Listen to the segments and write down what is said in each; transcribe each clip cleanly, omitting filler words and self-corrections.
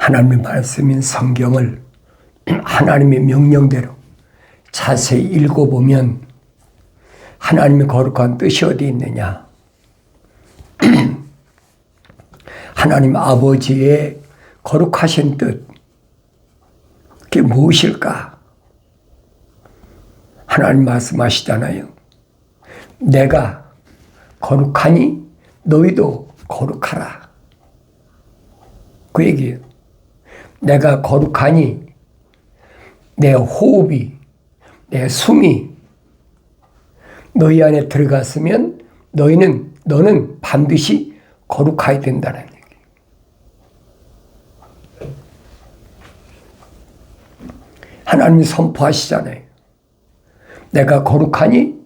하나님의 말씀인 성경을 하나님의 명령대로 자세히 읽어보면 하나님의 거룩한 뜻이 어디 있느냐? 하나님 아버지의 거룩하신 뜻, 그게 무엇일까? 하나님 말씀하시잖아요. 내가 거룩하니 너희도 거룩하라. 그 얘기예요. 내가 거룩하니 내 호흡이, 내 숨이 너희 안에 들어갔으면 너는 반드시 거룩해야 된다는 얘기예요. 하나님이 선포하시잖아요. 내가 거룩하니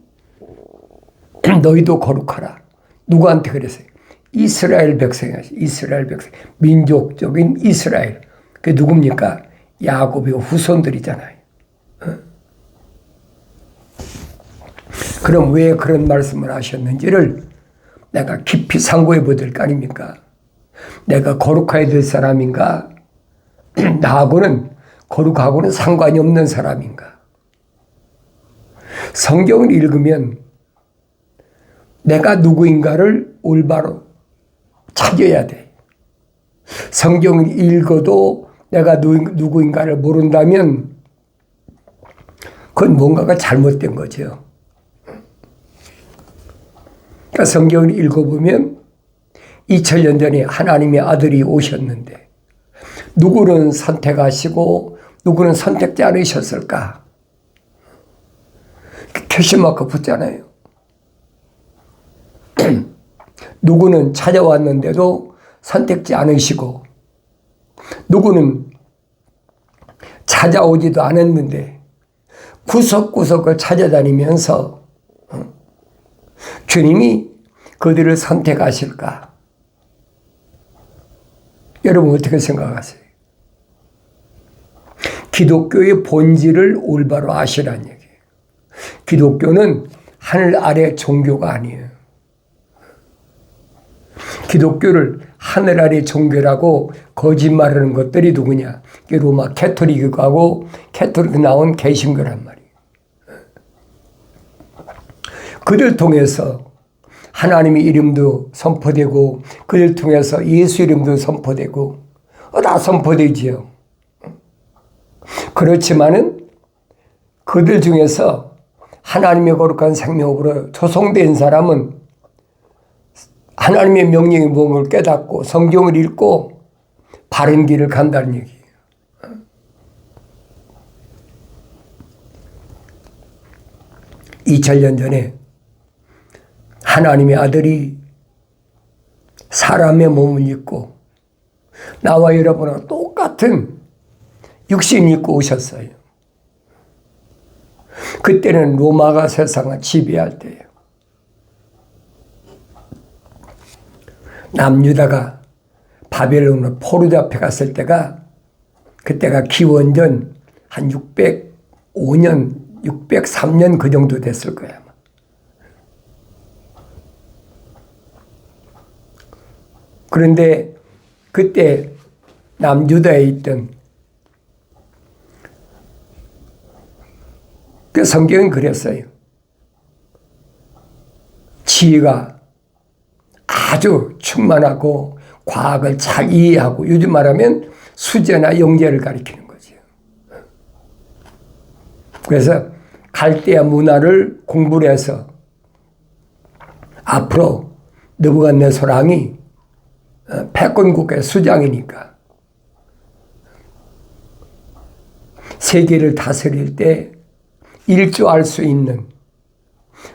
너희도 거룩하라. 누구한테 그랬어요? 이스라엘 백성이었어요. 이스라엘 백성. 민족적인 이스라엘. 그게 누굽니까? 야곱의 후손들이잖아요. 그럼 왜 그런 말씀을 하셨는지를 내가 깊이 상고해 보야 될 거 아닙니까? 내가 거룩해야 될 사람인가? 나하고는 거룩하고는 상관이 없는 사람인가? 성경을 읽으면 내가 누구인가를 올바로 찾아야 돼. 성경을 읽어도 내가 누구인가를 모른다면 그건 뭔가가 잘못된 거죠. 그러니까 성경을 읽어보면 2000년 전에 하나님의 아들이 오셨는데 누구는 선택하시고 누구는 선택지 않으셨을까? 퀘스천마크 붙잖아요. 누구는 찾아왔는데도 선택지 않으시고 누구는 찾아오지도 않았는데 구석구석을 찾아다니면서 주님이 그들을 선택하실까? 여러분 어떻게 생각하세요? 기독교의 본질을 올바로 아시라는 얘기예요. 기독교는 하늘 아래 종교가 아니에요. 기독교를 하늘 아래 종교라고 거짓말하는 것들이 누구냐? 로마 캐토릭하고 캐토릭 나온 개신교란 말이에요. 그들 통해서 하나님의 이름도 선포되고 그들 통해서 예수 이름도 선포되고 다 선포되지요. 그렇지만은 그들 중에서 하나님의 거룩한 생명으로 조성된 사람은 하나님의 명령이 무엇을 깨닫고 성경을 읽고 바른 길을 간다는 얘기예요. 2000년 전에 하나님의 아들이 사람의 몸을 입고 나와 여러분과 똑같은 육신을 입고 오셨어요. 그때는 로마가 세상을 지배할 때예요. 남유다가 바벨론으로 포로잡혀 갔을 때가 그때가 기원전 한 605년, 603년 그 정도 됐을 거야. 그런데 그때 남유다에 있던 그 성경은 그랬어요. 지혜가 아주 충만하고 과학을 잘 이해하고 요즘 말하면 수재나 영재를 가리키는 거죠. 그래서 갈대아 문화를 공부를 해서 앞으로 느부갓네살 왕이 패권 국가의 수장이니까 세계를 다스릴 때 일조할 수 있는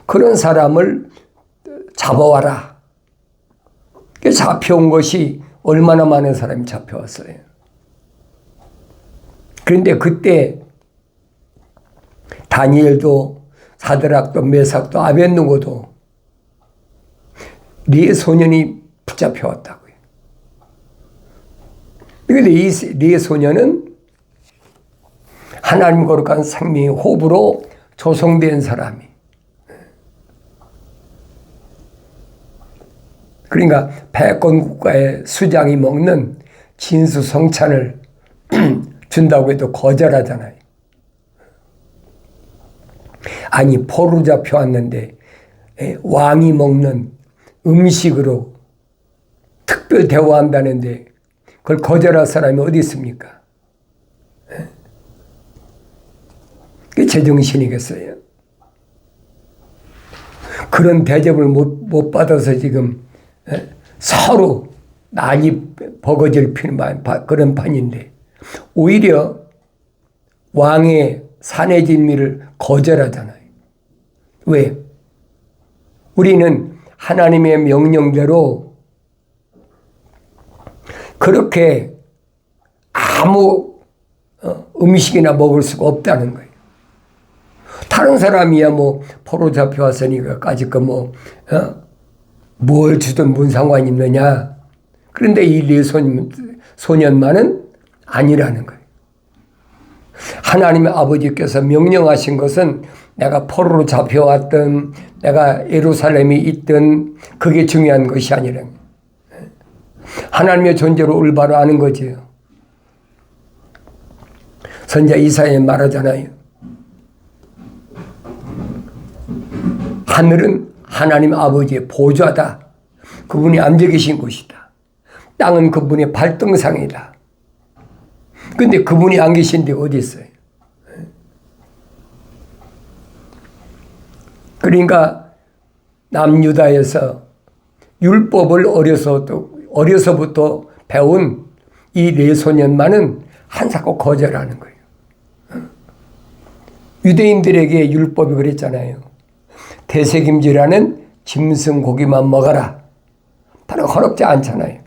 그런 사람을 잡아와라. 잡혀온 것이 얼마나 많은 사람이 잡혀왔어요. 그런데 그때 다니엘도 사드락도 메삭도 아벳느고도 네 소년이 붙잡혀왔다고요. 그런데 이 네 소년은 하나님 거룩한 생명의 호흡으로 조성된 사람이. 그러니까 패권 국가의 수장이 먹는 진수성찬을 준다고 해도 거절하잖아요. 아니 포로 잡혀왔는데 왕이 먹는 음식으로 특별 대우한다는데 그걸 거절할 사람이 어디 있습니까? 그게 제정신이겠어요? 그런 대접을 못 받아서 지금 서로 난이 버거질 그런 판인데 오히려 왕의 산의 진미를 거절하잖아요. 왜? 우리는 하나님의 명령대로 그렇게 아무 음식이나 먹을 수가 없다는 거예요. 다른 사람이야 뭐 포로 잡혀왔으니까까지 뭘 주든 뭔 상관이 있느냐. 그런데 이 네 소년만은 아니라는 거예요. 하나님의 아버지께서 명령하신 것은 내가 포로로 잡혀왔든 내가 예루살렘에 있든 그게 중요한 것이 아니라 하나님의 존재로 올바로 아는 거지요. 선지자 이사야에 말하잖아요. 하늘은 하나님 아버지의 보좌다. 그분이 앉아 계신 곳이다. 땅은 그분의 발등상이다. 근데 그분이 안 계신 데 어디 있어요? 그러니까 남유다에서 율법을 어려서부터 배운 이 네 소년만은 한사코 거절하는 거예요. 유대인들에게 율법이 그랬잖아요. 대세김질하는 짐승 고기만 먹어라. 다른 허락지 않잖아요.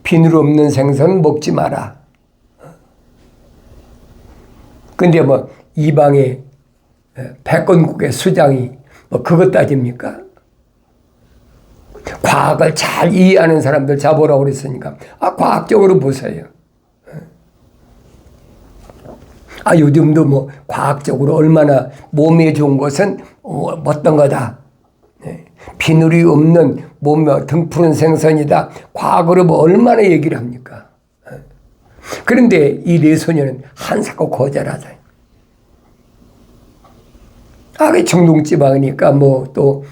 비늘 없는 생선 먹지 마라. 근데 뭐 이방의 백건국의 수장이 뭐 그것 따집니까? 과학을 잘 이해하는 사람들 잡으라고 그랬으니까 과학적으로 보세요. 요즘도 뭐 과학적으로 얼마나 몸에 좋은 것은 어떤 거다. 비늘이 없는 몸에 등푸른 생선이다. 과학으로 뭐 얼마나 얘기를 합니까? 그런데 이 네 소녀는 한사코 거절하잖아요. 그 중동지방이니까 뭐 또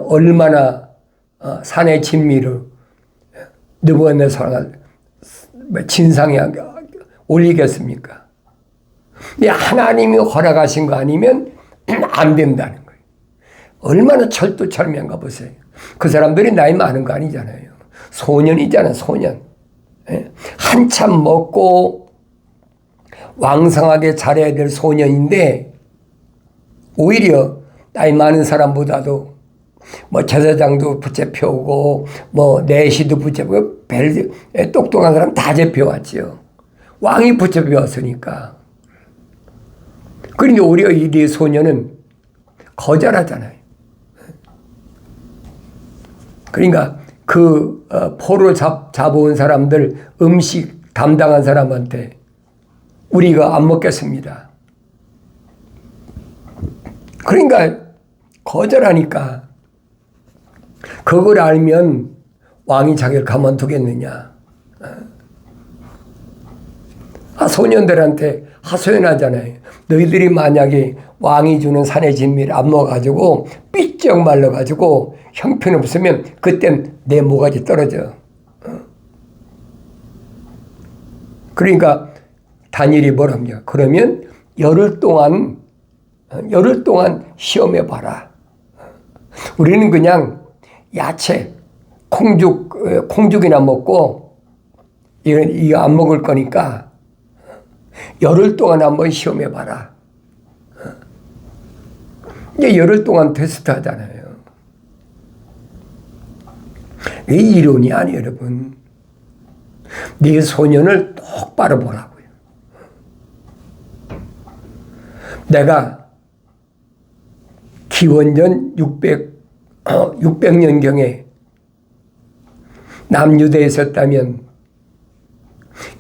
얼마나 산의 진미를 느부갓네살을 진상에 올리겠습니까? 근데 하나님이 허락하신 거 아니면 안 된다는 거예요. 얼마나 철두철미한가 보세요. 그 사람들이 나이 많은 거 아니잖아요. 소년이잖아요, 소년. 한참 먹고 왕성하게 자라야 될 소년인데 오히려 나이 많은 사람보다도 뭐 제사장도 붙잡혀오고 뭐 내시도 붙잡고 똑똑한 사람 다 잡혀왔죠. 왕이 붙잡혀왔으니까. 그런데 오히려 이 네 소년은 거절하잖아요. 그러니까 그 포로 잡아온 사람들 음식 담당한 사람한테 우리가 안 먹겠습니다. 그러니까 거절하니까 그걸 알면 왕이 자기를 가만두겠느냐. 소년들한테 하소연하잖아요. 너희들이 만약에 왕이 주는 산의 진미를 안 먹어가지고 삐쩍 말라가지고 형편없으면 그땐 내 모가지 떨어져. 그러니까 다니엘이 뭐랍니까? 그러면 열흘 동안 시험해봐라. 우리는 그냥 야채, 콩죽이나 먹고 이거 안 먹을 거니까 열흘 동안 한번 시험해봐라. 이제 열흘 동안 테스트 하잖아요. 이 이론이 아니에요, 여러분. 네 소년을 똑바로 보라고요. 내가 기원전 600년경에 남유대에 있었다면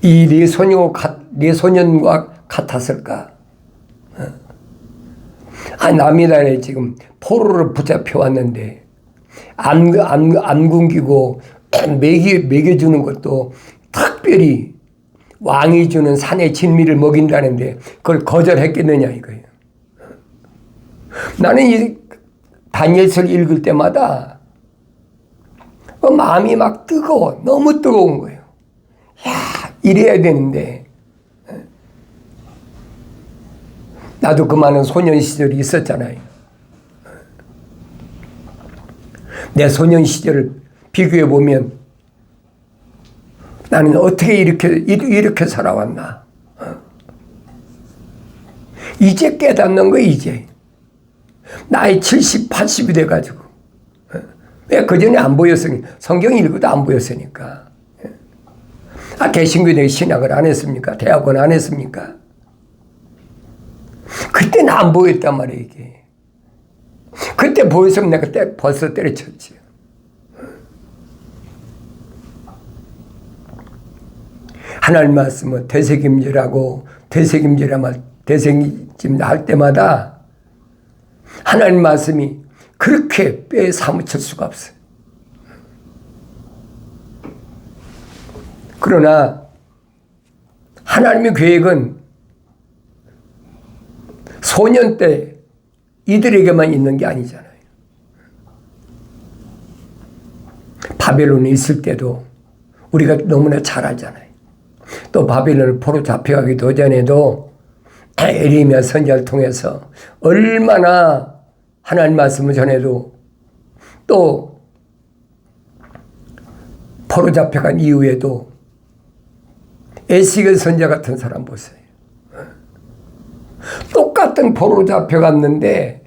이 네 소년과 같았을까? 남이나라에 지금 포로를 붙잡혀 왔는데 안 굶기고 먹여주는 것도 특별히 왕이 주는 산의 진미를 먹인다는데 그걸 거절했겠느냐 이거예요. 나는 이 다니엘서를 읽을 때마다 마음이 막 뜨거워. 너무 뜨거운 거예요. 야, 이래야 되는데. 나도 그 많은 소년 시절이 있었잖아요. 내 소년 시절을 비교해 보면 나는 어떻게 이렇게 살아왔나. 이제 깨닫는 거예요, 이제. 나이 70, 80이 돼가지고. 왜 그전에 안 보였으니까. 성경 읽어도 안 보였으니까. 개신교에 신학을 안 했습니까? 대학원 안 했습니까? 그때는 안 보였단 말이에요, 이게. 그때 보였으면 내가 벌써 때려쳤지. 하나님 말씀은 되새김질하고 되새김질 할 때마다 하나님 말씀이 그렇게 뼈에 사무칠 수가 없어요. 그러나 하나님의 계획은 소년 때 이들에게만 있는 게 아니잖아요. 바벨론에 있을 때도 우리가 너무나 잘 알잖아요. 또 바벨론을 포로 잡혀가기도 전에도 에레미야 선지자를 통해서 얼마나 하나님 말씀을 전해도 또 포로 잡혀간 이후에도 에스겔 선지자 같은 사람 보세요. 똑같은 포로 잡혀갔는데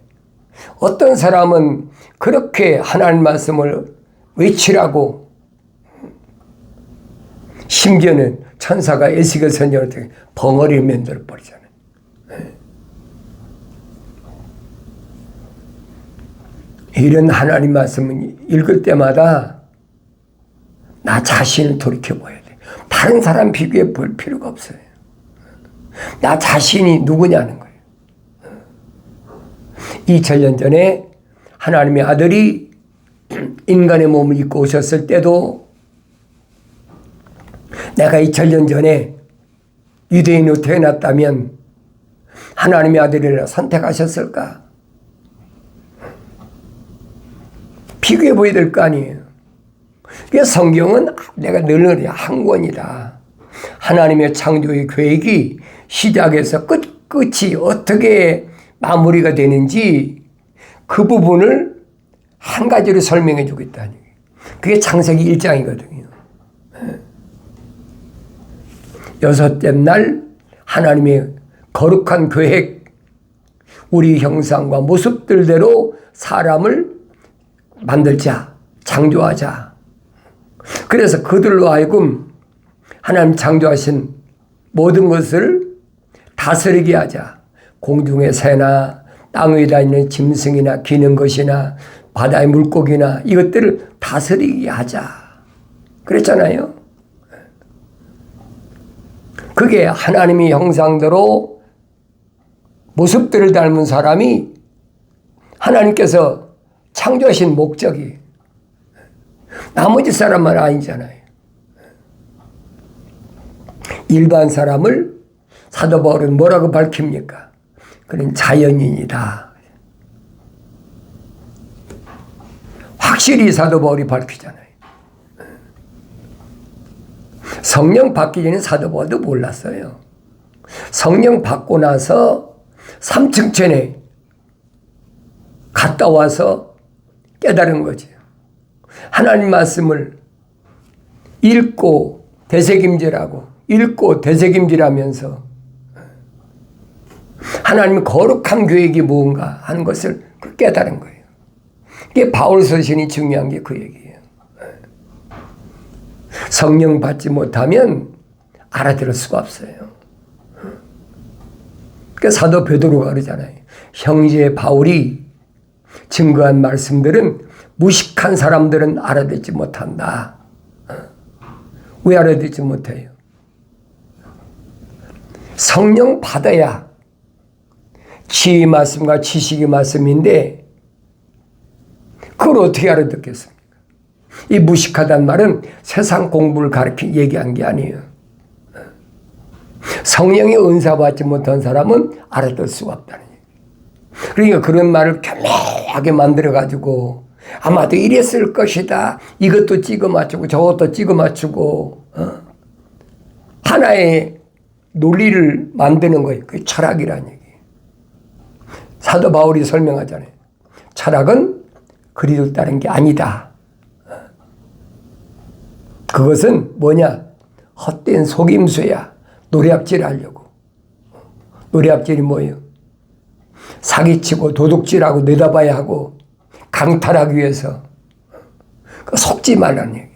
어떤 사람은 그렇게 하나님 말씀을 외치라고 심지어는 천사가 에스겔 선지자한테 벙어리를 만들어 버리잖아요. 이런 하나님 말씀을 읽을 때마다 나 자신을 돌이켜봐야 돼. 다른 사람 비교해 볼 필요가 없어요. 나 자신이 누구냐는 거예요. 2000년 전에 하나님의 아들이 인간의 몸을 입고 오셨을 때도 내가 2000년 전에 유대인으로 태어났다면 하나님의 아들을 선택하셨을까? 비교해 보여야 될 거 아니에요. 그래서 성경은 내가 늘 한 권이다. 하나님의 창조의 계획이 시작에서 끝이 어떻게 마무리가 되는지 그 부분을 한 가지로 설명해 주겠다니. 그게 창세기 1장이거든요. 여섯째 날 하나님의 거룩한 계획, 우리 형상과 모습들대로 사람을 만들자, 창조하자. 그래서 그들로 하여금 하나님 창조하신 모든 것을 다스리게 하자. 공중의 새나 땅 위에 다니는 짐승이나 기는 것이나 바다의 물고기나 이것들을 다스리게 하자. 그랬잖아요. 그게 하나님의 형상대로 모습들을 닮은 사람이 하나님께서 창조하신 목적이 나머지 사람만 아니잖아요. 일반 사람을 사도 바울은 뭐라고 밝힙니까? 그는 자연인이다. 확실히 사도 바울이 밝히잖아요. 성령 받기 전에 사도 바울도 몰랐어요. 성령 받고 나서 3층 전에 갔다 와서 깨달은 거죠. 하나님 말씀을 읽고 되새김질하면서 하나님의 거룩한 계획이 무언가 하는 것을 깨달은 거예요. 이게 바울 서신이 중요한 게 그 얘기예요. 성령 받지 못하면 알아들을 수가 없어요. 그러니까 사도 베드로가 그러잖아요. 형제 바울이 증거한 말씀들은 무식한 사람들은 알아듣지 못한다. 왜 알아듣지 못해요? 성령 받아야 지혜의 말씀과 지식의 말씀인데 그걸 어떻게 알아듣겠습니까? 이 무식하다는 말은 세상 공부를 얘기한 게 아니에요. 성령의 은사 받지 못한 사람은 알아들 수가 없다는 얘기예요. 그러니까 그런 말을 교묘하게 만들어가지고 아마도 이랬을 것이다. 이것도 찍어 맞추고 저것도 찍어 맞추고 하나의 논리를 만드는 거예요. 그게 철학이라는 얘기예요. 사도 바울이 설명하잖아요. 철학은 그리스도를 따른 게 아니다. 그것은 뭐냐? 헛된 속임수야. 노략질 하려고. 노략질이 뭐예요? 사기치고 도둑질하고 내다봐야 하고 강탈하기 위해서 속지 말라는 얘기예요.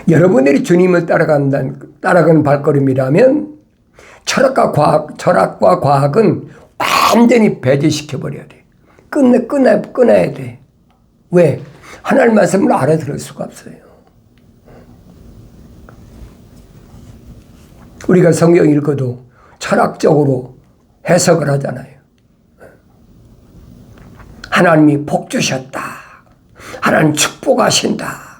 여러분들이 주님을 따라가는 발걸음이라면 철학과 과학은 완전히 배제시켜버려야 돼. 끊어야 돼. 왜? 하나님 말씀을 알아들을 수가 없어요. 우리가 성경 읽어도 철학적으로 해석을 하잖아요. 하나님이 복 주셨다. 하나님 축복하신다.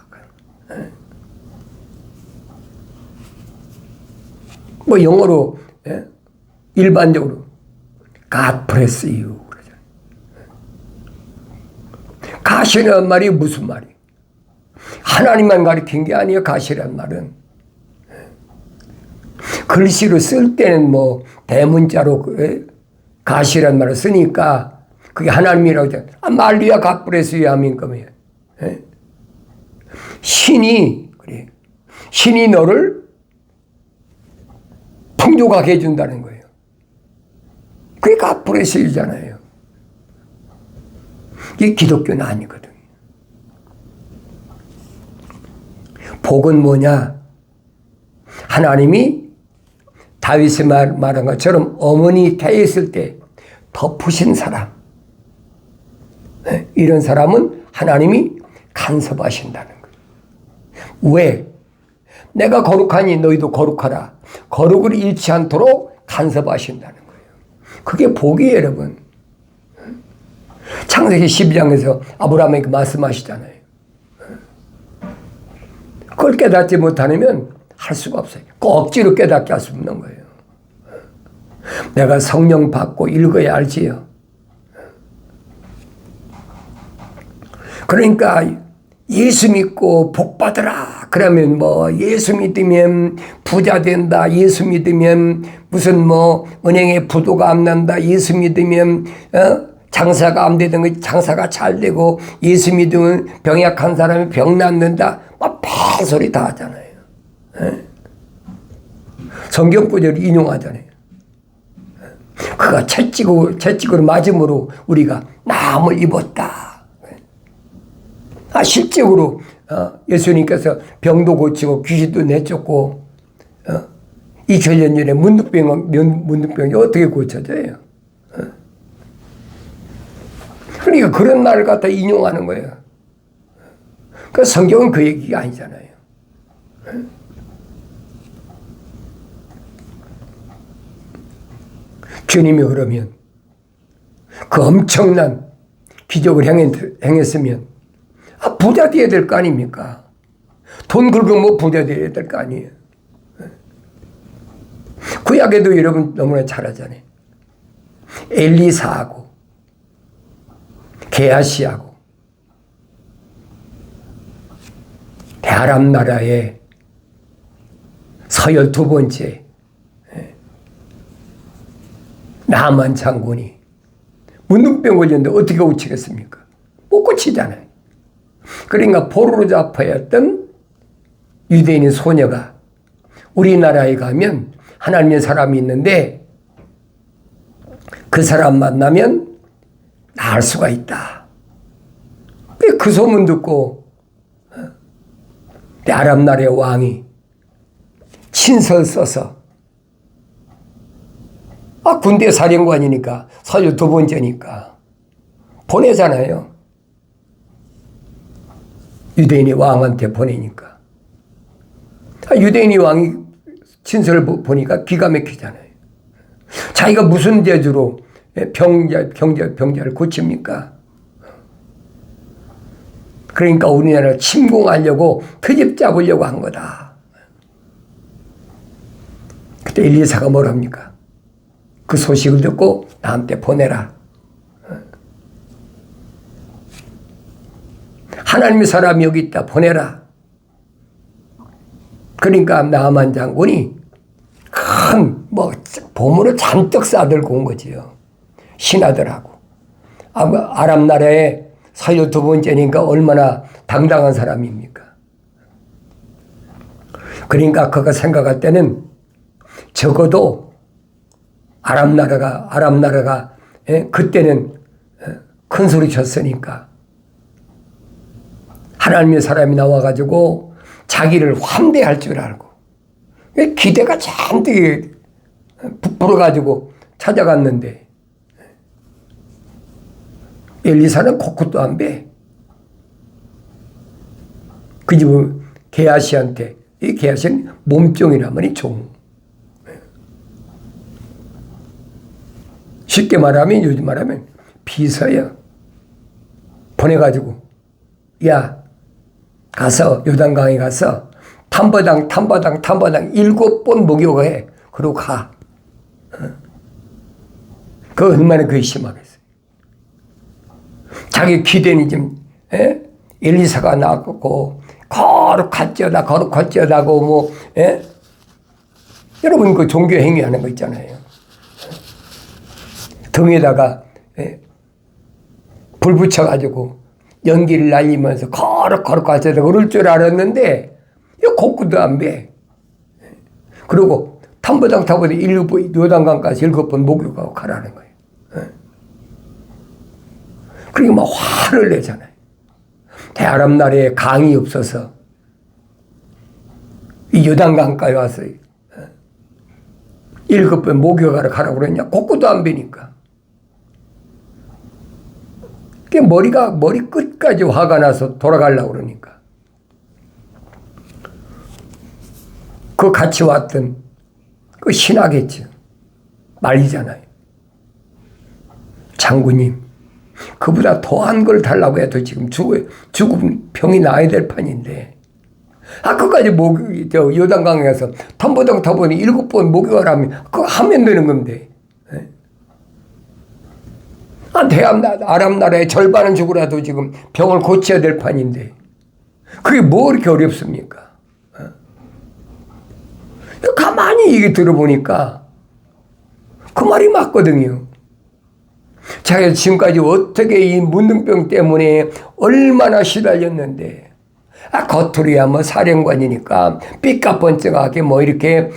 뭐 영어로 일반적으로 God bless you 그러잖아요. God이라는 말이 무슨 말이에요? 하나님만 가리킨 게 아니에요. God이라는 말은 글씨로 쓸 때는 뭐 대문자로 God이라는 말을 쓰니까 그게 하나님이라고 하잖아요. 말리야 God bless you 하면 거예요. 신이 그래. 신이 너를 풍족하게 해준다는 거예요. 그게 God bless you잖아요. 이게 기독교는 아니거든요. 복은 뭐냐? 하나님이 다윗이 말한 것처럼 어머니 태에 있을 때 덮으신 사람. 이런 사람은 하나님이 간섭하신다는 거예요. 왜? 내가 거룩하니 너희도 거룩하라. 거룩을 잃지 않도록 간섭하신다는 거예요. 그게 복이에요, 여러분. 창세기 12장에서 아브라함에게 말씀하시잖아요. 그걸 깨닫지 못하면 할 수가 없어요. 꼭 억지로 깨닫게 할 수 없는 거예요. 내가 성령 받고 읽어야 알지요. 그러니까 예수 믿고 복 받으라. 그러면 뭐 예수 믿으면 부자 된다. 예수 믿으면 무슨 뭐 은행에 부도가 안 난다. 예수 믿으면 장사가 안 되던 거 장사가 잘 되고 예수 믿으면 병약한 사람이 병 낫는다. 막 폐소리 다 하잖아요. 성경 구절을 인용하잖아요. 그가 채찍으로 맞음으로 우리가 나음을 입었다. 실적으로 예수님께서 병도 고치고 귀신도 내쫓고 2000년 전에 문둥병이 어떻게 고쳐져요? 그러니까 그런 말을 갖다 인용하는 거예요. 그 성경은 그 얘기가 아니잖아요. 주님이 그러면 그 엄청난 기적을 행했으면 부자 되어야 될 거 아닙니까? 돈 긁으면 부자 되어야 될 거 아니에요. 구약에도 여러분 너무나 잘 하잖아요. 엘리사하고 게하시하고 대아람 나라의 서열 두 번째 나만 장군이 문둥병 걸렸는데 어떻게 고치겠습니까? 못 고치잖아요. 그러니까 포로로 잡혀였던 유대인의 소녀가 우리나라에 가면 하나님의 사람이 있는데 그 사람 만나면 나을 수가 있다. 그 소문 듣고 아람 나라의 왕이 친서를 써서 군대 사령관이니까 서열 두 번째니까 보내잖아요. 유대인이 왕한테 보내니까. 유대인이 왕이 친서를 보니까 기가 막히잖아요. 자기가 무슨 재주로 병자를 고칩니까? 그러니까 우리나라를 침공하려고 트집 잡으려고 한 거다. 그때 엘리사가 뭐랍니까? 그 소식을 듣고 나한테 보내라. 하나님의 사람이 여기 있다. 보내라. 그러니까 나만 장군이 큰 보물을 잔뜩 싸들고 온 거지요. 신하들하고. 아람 나라에 42번째니까 얼마나 당당한 사람입니까? 그러니까 그가 생각할 때는 적어도 아람 나라가 그때는 큰 소리 쳤으니까 하나님의 사람이 나와가지고 자기를 환대할 줄 알고 기대가 잔뜩 부풀어가지고 찾아갔는데 엘리사는 코끝도 안 배. 그 집은 게하시한테, 이 게하시는 몸종이라머니 종. 쉽게 말하면 요즘 말하면 비서야. 보내가지고 야 가서 요단강에 가서 탐바당 7번 목욕해. 그러고 가. 그 얼마나 그게 심하겠어요. 자기 기대는 좀 엘리사가 나왔고 거룩할지어다고 여러분 그 종교 행위하는 거 있잖아요. 등에다가 불 붙여가지고 연기를 날리면서 거룩할지어다 그럴 줄 알았는데 코끝도 안 배. 그리고 탐보당 요단강까지 7번 목욕하고 가라는 거예요. 그러니까 막 화를 내잖아요. 대아람 나라에 강이 없어서 이 요단강가에 와서 7번 목욕하러 가라고 그랬냐? 코끝도 안 베니까. 머리 끝까지 화가 나서 돌아가려고 그러니까. 그 같이 왔던 그 신하겠죠. 말이잖아요. 장군님, 그보다 더한 걸 달라고 해도 지금 죽음 병이 나야 될 판인데, 그까지 요단강에 가서 탐보당 타보니 7번 목욕하라면 그거 하면 되는 건데. 아람 나라의 절반은 죽으라도 지금 병을 고쳐야 될 판인데, 그게 뭐 이렇게 어렵습니까? 가만히 얘기 들어보니까 그 말이 맞거든요. 자기가 지금까지 어떻게 이 문둥병 때문에 얼마나 시달렸는데, 겉으로야 사령관이니까 삐까번쩍하게 이렇게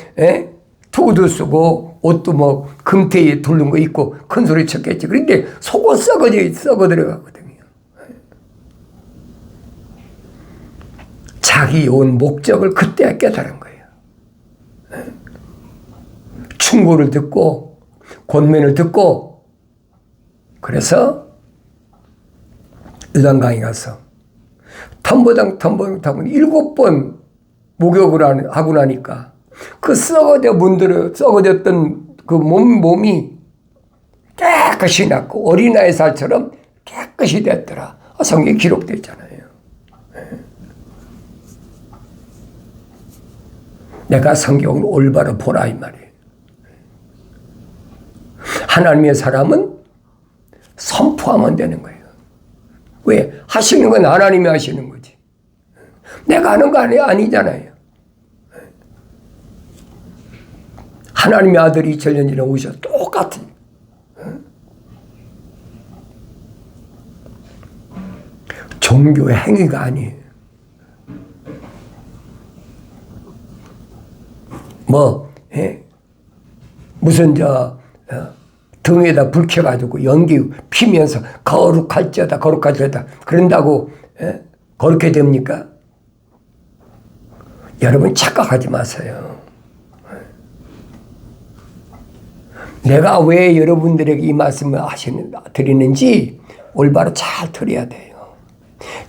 투구도 쓰고 옷도 금태에 두른 거 입고 큰 소리 쳤겠지. 그런데 속은 썩어 들어가거든요. 자기 온 목적을 그때 깨달은 거예요. 충고를 듣고 권면을 듣고, 그래서 요단강에 가서 탐보당 7번 목욕을 하고 나니까 그 썩어졌던 그 몸이 깨끗이 낫고 어린아이 살처럼 깨끗이 됐더라. 성경에 기록되어 있잖아요. 내가 성경을 올바로 보라 이 말이에요. 하나님의 사람은 선포하면 되는 거예요. 왜? 하시는 건 하나님이 하시는 거지. 내가 하는 거 아니잖아요. 하나님의 아들이 2000년 전에 오셔서 똑같은. 종교의 행위가 아니에요. 무슨 등에다 불 켜가지고 연기 피면서 거룩할지어다 그런다고 거룩해 됩니까? 여러분 착각하지 마세요. 내가 왜 여러분들에게 이 말씀을 드리는지 올바로 잘 들어야 돼요.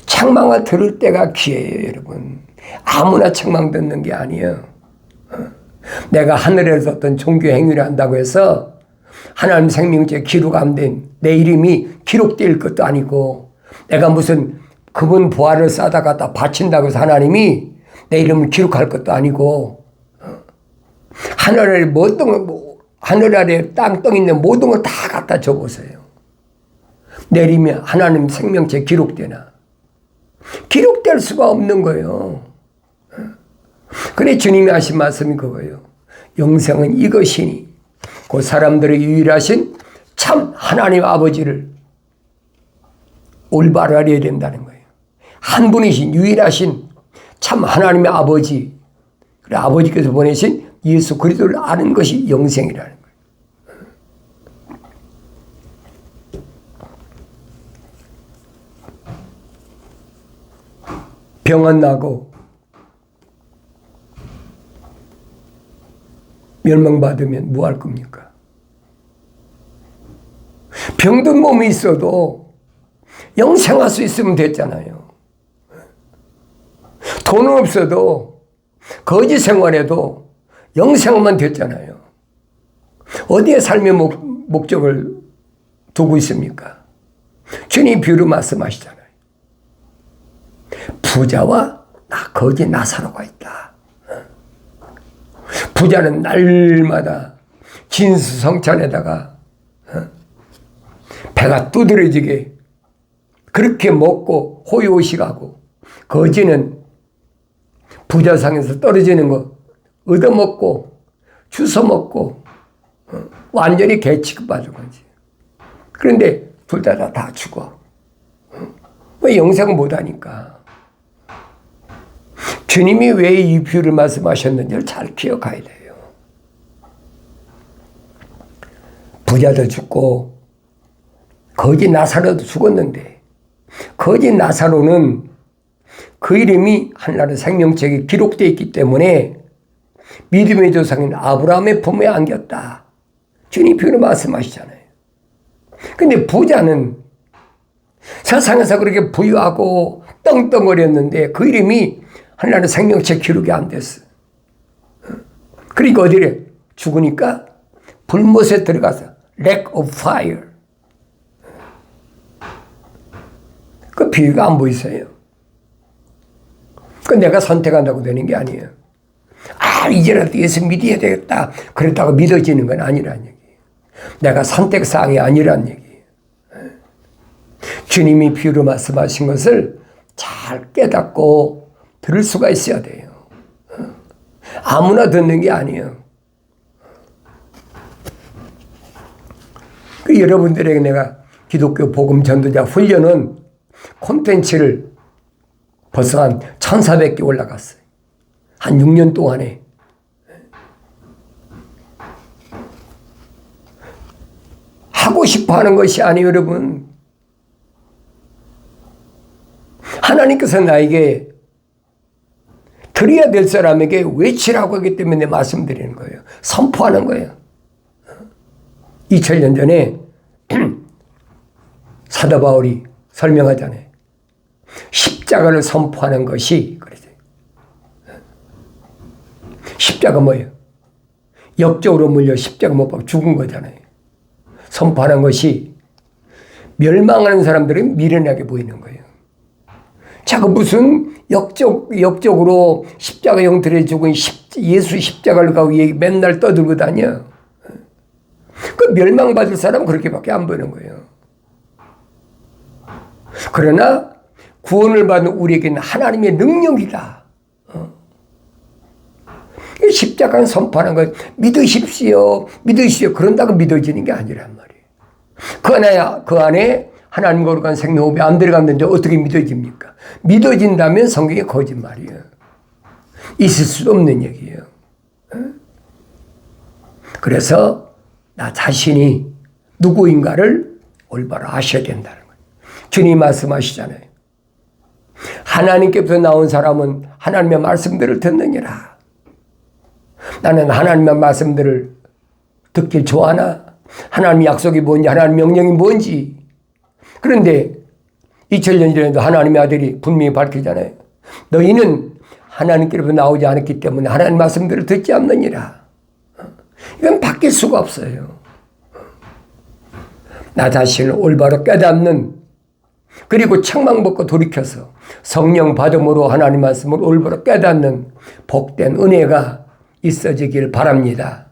책망을 들을 때가 기회예요, 여러분. 아무나 책망 듣는 게 아니에요. 내가 하늘에서 어떤 종교 행위를 한다고 해서 하나님 생명체 기록 안 된 내 이름이 기록될 것도 아니고, 내가 무슨 그분 보화를 싸다 갖다 바친다고 해서 하나님이 내 이름을 기록할 것도 아니고, 하늘 아래 하늘 아래 땅 있는 모든 걸 다 갖다 줘보세요. 내리면 하나님 생명체 기록되나? 기록될 수가 없는 거예요. 그래 주님이 하신 말씀이 그거예요. 영생은 이것이니 그 사람들의 유일하신 참 하나님 아버지를 올바로 알아야 된다는 거예요. 한 분이신 유일하신 참 하나님의 아버지, 그래 아버지께서 보내신 예수 그리스도를 아는 것이 영생이라는 거예요. 병 안 나고 멸망받으면 뭐 할 겁니까? 병든 몸이 있어도 영생할 수 있으면 됐잖아요. 돈은 없어도 거지 생활해도 영생만 됐잖아요. 어디에 삶의 목적을 두고 있습니까? 주님 비유로 말씀하시잖아요. 부자와 거지 나사로가 있다. 부자는 날마다 진수성찬에다가 배가 두드러지게 그렇게 먹고 호요식하고, 거지는 부자상에서 떨어지는 거 얻어먹고 주워먹고 완전히 개 취급받은 거지. 그런데 둘 다 죽어. 왜 영생을 못하니까. 주님이 왜 이 비유를 말씀하셨는지를 잘 기억해야 돼요. 부자도 죽고 거지 나사로도 죽었는데, 거지 나사로는 그 이름이 하나님의 생명책에 기록되어 있기 때문에 믿음의 조상인 아브라함의 품에 안겼다. 주님 비유로 말씀하시잖아요. 근데 부자는 세상에서 그렇게 부유하고 떵떵거렸는데 그 이름이 하나님의 생명책 기록이 안 됐어. 그러니까 어디래? 죽으니까 불못에 들어가서 lake of fire. 그 비유가 안 보이세요? 그 내가 선택한다고 되는 게 아니에요. 이제라도 예수 믿어야 되겠다. 그랬다고 믿어지는 건 아니란 얘기예요. 내가 선택사항이 아니란 얘기예요. 주님이 비유로 말씀하신 것을 잘 깨닫고 들을 수가 있어야 돼요. 아무나 듣는 게 아니에요. 여러분들에게 내가 기독교 복음 전도자 훈련은 콘텐츠를 벌써 한 1,400개 올라갔어요. 한 6년 동안에. 하고 싶어 하는 것이 아니에요, 여러분. 하나님께서 나에게 드려야 될 사람에게 외치라고 하기 때문에 말씀드리는 거예요. 선포하는 거예요. 2000년 전에 사도 바울이 설명하잖아요. 십자가를 선포하는 것이 그러죠. 십자가 뭐예요? 역적으로 물려 십자가 못 박고 죽은 거잖아요. 선포하는 것이 멸망하는 사람들은 미련하게 보이는 거예요. 자꾸 무슨 역적으로 십자가 형태를 죽은 예수 십자가를 가고 맨날 떠들고 다녀. 그 멸망받을 사람은 그렇게밖에 안 보이는 거예요. 그러나 구원을 받는 우리에게는 하나님의 능력이다. 십자가는 선포하는 것, 믿으십시오. 그런다고 믿어지는 게 아니란 말이에요. 그 안에 하나님 거룩한 생명호흡이 안 들어갔는데 어떻게 믿어집니까? 믿어진다면 성경이 거짓말이에요. 있을 수도 없는 얘기예요. 그래서 나 자신이 누구인가를 올바로 아셔야 된다는 거예요. 주님 말씀하시잖아요. 하나님께서 나온 사람은 하나님의 말씀들을 듣느니라. 나는 하나님의 말씀들을 듣길 좋아하나? 하나님의 약속이 뭔지, 하나님의 명령이 뭔지. 그런데 2000년 전에도 하나님의 아들이 분명히 밝히잖아요. 너희는 하나님께로부터 나오지 않았기 때문에 하나님 말씀들을 듣지 않느니라. 이건 바뀔 수가 없어요. 나 자신을 올바로 깨닫는 그리고 책망 받고 돌이켜서 성령 받음으로 하나님 말씀을 올바로 깨닫는 복된 은혜가 있어지길 바랍니다.